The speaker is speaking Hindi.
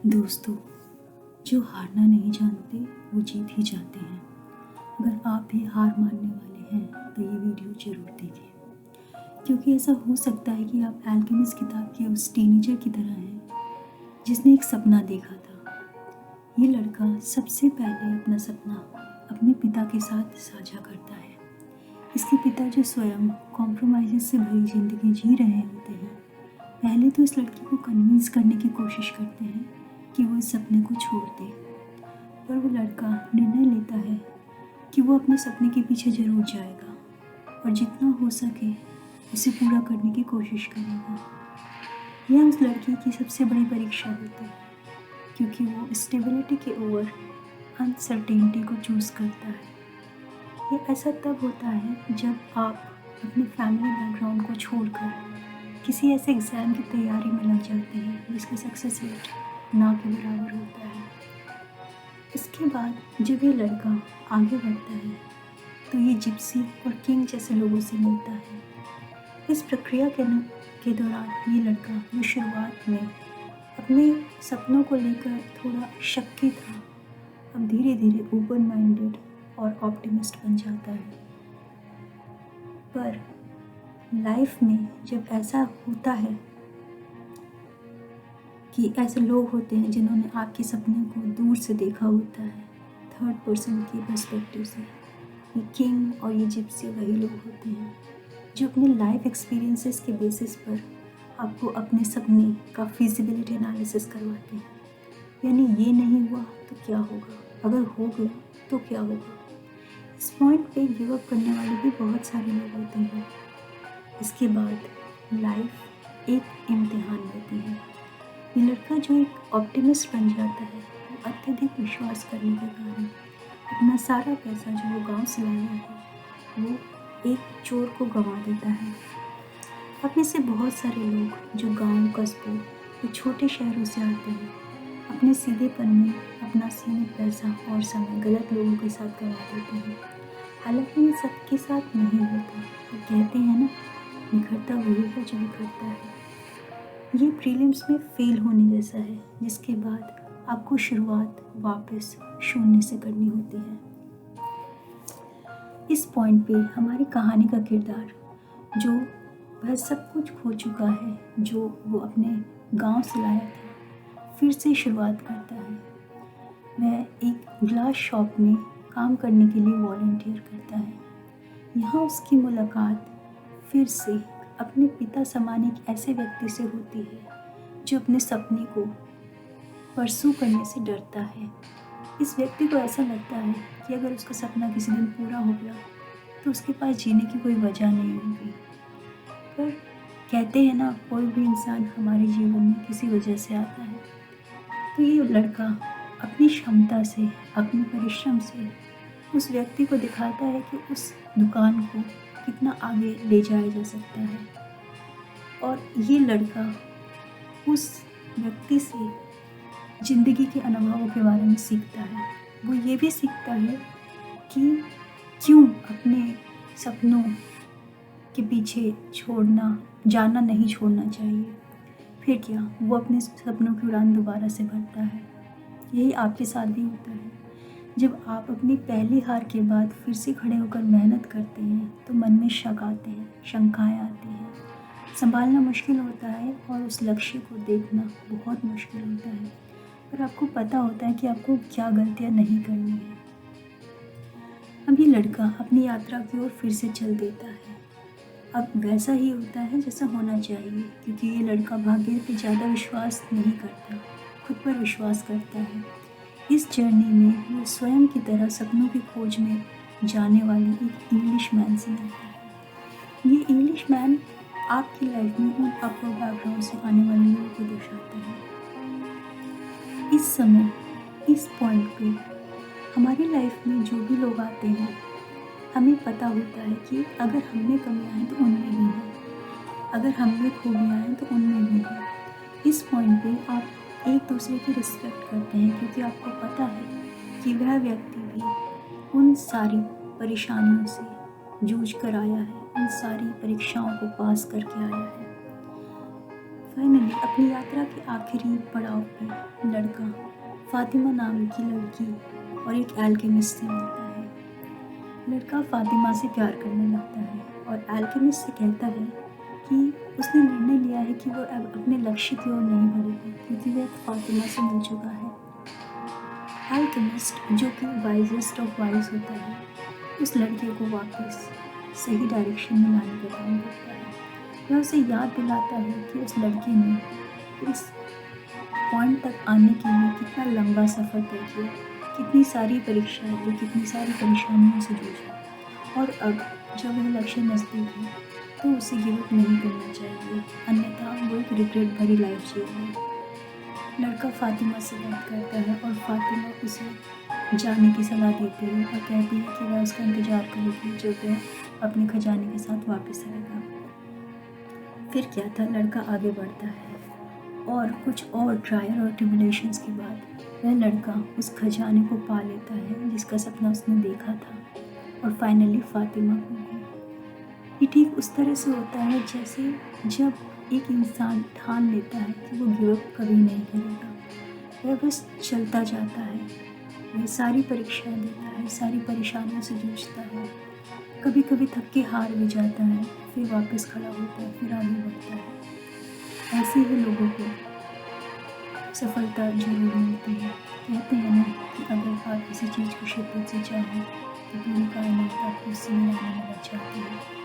दोस्तों, जो हारना नहीं जानते वो जीत ही जाते हैं। अगर आप भी हार मानने वाले हैं तो ये वीडियो ज़रूर देखें, क्योंकि ऐसा हो सकता है कि आप अल्केमिस्ट किताब के उस टीनेजर की तरह हैं जिसने एक सपना देखा था। ये लड़का सबसे पहले अपना सपना अपने पिता के साथ साझा करता है। इसके पिता जो स्वयं कॉम्प्रोमाइज़ से भरी ज़िंदगी जी रहे होते हैं, पहले तो इस लड़की को कन्विंस करने की कोशिश करते हैं कि वो इस सपने को छोड़ दे, पर वो लड़का निर्णय लेता है कि वो अपने सपने के पीछे ज़रूर जाएगा और जितना हो सके उसे पूरा करने की कोशिश करेगा। यह उस लड़की की सबसे बड़ी परीक्षा होती है, क्योंकि वो स्टेबिलिटी के ओवर अनसर्टेनिटी को चूज़ करता है। ये ऐसा तब होता है जब आप अपने फैमिली बैकग्राउंड को छोड़कर किसी ऐसे एग्ज़ाम की तैयारी में लग जाते हैं जिसका सक्सेस रेट ना के बराबर होता है। इसके बाद जब ये लड़का आगे बढ़ता है तो ये जिप्सी और किंग जैसे लोगों से मिलता है। इस प्रक्रिया के दौरान ये लड़का जो शुरुआत में अपने सपनों को लेकर थोड़ा शक्की था, अब धीरे धीरे ओपन माइंडेड और ऑप्टिमिस्ट बन जाता है। पर लाइफ में जब ऐसा होता है कि ऐसे लोग होते हैं जिन्होंने आपके सपने को दूर से देखा होता है, थर्ड पर्सन के पर्सपेक्टिव से, ये किंग और ये जिप्सी वही लोग होते हैं जो अपने लाइफ एक्सपीरियंसेस के बेसिस पर आपको अपने सपने का फिजिबिलिटी एनालिसिस करवाते हैं। यानी ये नहीं हुआ तो क्या होगा, अगर हो गया तो क्या होगा। इस पॉइंट पे गिव अप करने वाले भी बहुत सारे लोग होते हैं। इसके बाद लाइफ एक इम्तिहान लेती है। ये लड़का जो एक ऑप्टिमिस्ट बन जाता है, वो अत्यधिक विश्वास करने के कारण अपना सारा पैसा जो वो गांव से लाया है वो एक चोर को गंवा देता है। अब में से बहुत सारे लोग जो गांव, कस्बों या छोटे शहरों से आते हैं, अपने सीधेपन में अपना सीमित पैसा और समय गलत लोगों के साथ गंवा देते हैं। हालांकि ये सबके साथ नहीं होता। वो कहते हैं ना, निखरता वही है जो बिखरता है। ये प्रीलिम्स में फेल होने जैसा है, जिसके बाद आपको शुरुआत वापस शून्य से करनी होती है। इस पॉइंट पे हमारी कहानी का किरदार, जो वह सब कुछ खो चुका है जो वो अपने गांव से लाया था, फिर से शुरुआत करता है। वह एक ग्लास शॉप में काम करने के लिए वॉलंटियर करता है। यहाँ उसकी मुलाकात फिर से अपने पिता समान एक ऐसे व्यक्ति से होती है जो अपने सपने को परसू करने से डरता है। इस व्यक्ति को ऐसा लगता है कि अगर उसका सपना किसी दिन पूरा हो गया तो उसके पास जीने की कोई वजह नहीं होगी। पर कहते हैं ना, कोई भी इंसान हमारे जीवन में किसी वजह से आता है। तो ये लड़का अपनी क्षमता से, अपने परिश्रम से उस व्यक्ति को दिखाता है कि उस दुकान को कितना आगे ले जाया जा सकता है। और ये लड़का उस व्यक्ति से ज़िंदगी के अनुभवों के बारे में सीखता है। वो ये भी सीखता है कि क्यों अपने सपनों के पीछे जाना नहीं छोड़ना चाहिए। फिर क्या, वो अपने सपनों की उड़ान दोबारा से भरता है। यही आपके साथ भी होता है। जब आप अपनी पहली हार के बाद फिर से खड़े होकर मेहनत करते हैं तो मन में शक आते हैं, शंकाएँ आती हैं, संभालना मुश्किल होता है और उस लक्ष्य को देखना बहुत मुश्किल होता है। पर आपको पता होता है कि आपको क्या गलतियाँ नहीं करनी है। अब ये लड़का अपनी यात्रा की ओर फिर से चल देता है। अब वैसा ही होता है जैसा होना चाहिए, क्योंकि ये लड़का भाग्य पे ज़्यादा विश्वास नहीं करता, खुद पर विश्वास करता है। इस जर्नी में वो स्वयं की तरह सपनों की खोज में जाने वाले एक इंग्लिश मैन से मिलता है। ये इंग्लिश मैन आपकी लाइफ में उन अपर बैकग्राउंड से आने वाले लोगों को दर्शाता है। इस समय, इस पॉइंट पे हमारी लाइफ में जो भी लोग आते हैं, हमें पता होता है कि अगर हम में कमियाँ हैं तो उनमें भी हैं, अगर हम में खूबियाँ हैं तो उनमें भी हैं। इस पॉइंट पे आप एक दूसरे की रिस्पेक्ट करते हैं, क्योंकि आपको पता है कि वह व्यक्ति भी उन सारी परेशानियों से जूझ कर आया है, उन सारी परीक्षाओं को पास करके आया है। फाइनली अपनी यात्रा के आखिरी पड़ाव पे लड़का फातिमा नाम की लड़की और एक एल्केमिस्ट से मिलता है। लड़का फातिमा से प्यार करने लगता है और एल्केमिस्ट से कहता है कि उसने निर्णय लिया है कि वो अब अपने लक्ष्य की ओर नहीं बढ़ेगा क्योंकि वह फातिमा से मिल चुका है। एल्केमिस्ट, जो कि वाइजेस्ट ऑफ वाइज होता है, उस लड़के को वापस सही डायरेक्शन में लाने का काम करता है। वह उसे याद दिलाता है कि उस लड़के ने इस पॉइंट तक आने के लिए कितना लंबा सफ़र तय किया, कितनी सारी परीक्षाएं दी, कितनी सारी परेशानियों से जूझा, और अब जब वह लक्ष्य नज़दीक है तो उसे गिव अप नहीं करना चाहिए, अन्यथा वो एक रिग्रेट भरी लाइफ जिएगा। लड़का फातिमा से बात करता है और फातिमा उसे जाने की सलाह देती है और कहती है कि वह उसका इंतज़ार करेगी जब वह अपने खजाने के साथ वापस आएगा। फिर क्या था, लड़का आगे बढ़ता है और कुछ और ट्रायल और ट्रिबुलेशंस के बाद वह लड़का उस खजाने को पा लेता है जिसका सपना उसने देखा था, और फाइनली फातिमा को भी। ये ठीक उस तरह से होता है जैसे जब एक इंसान ठान लेता है कि वो गिव अप कभी नहीं करेगा, वह बस चलता जाता है, वह सारी परीक्षाएं देता है, सारी परेशानियों से जूझता है, कभी कभी थक के हार भी जाता है, फिर वापस खड़ा होता है, फिर आगे बढ़ता है। ऐसे ही लोगों को सफलता जरूर मिलती है। कहते हैं ना कि अगर आप किसी चीज़ को शिद्दत से चाहें तो पूरी कायनात आपको उससे मिलाने लग जाती है।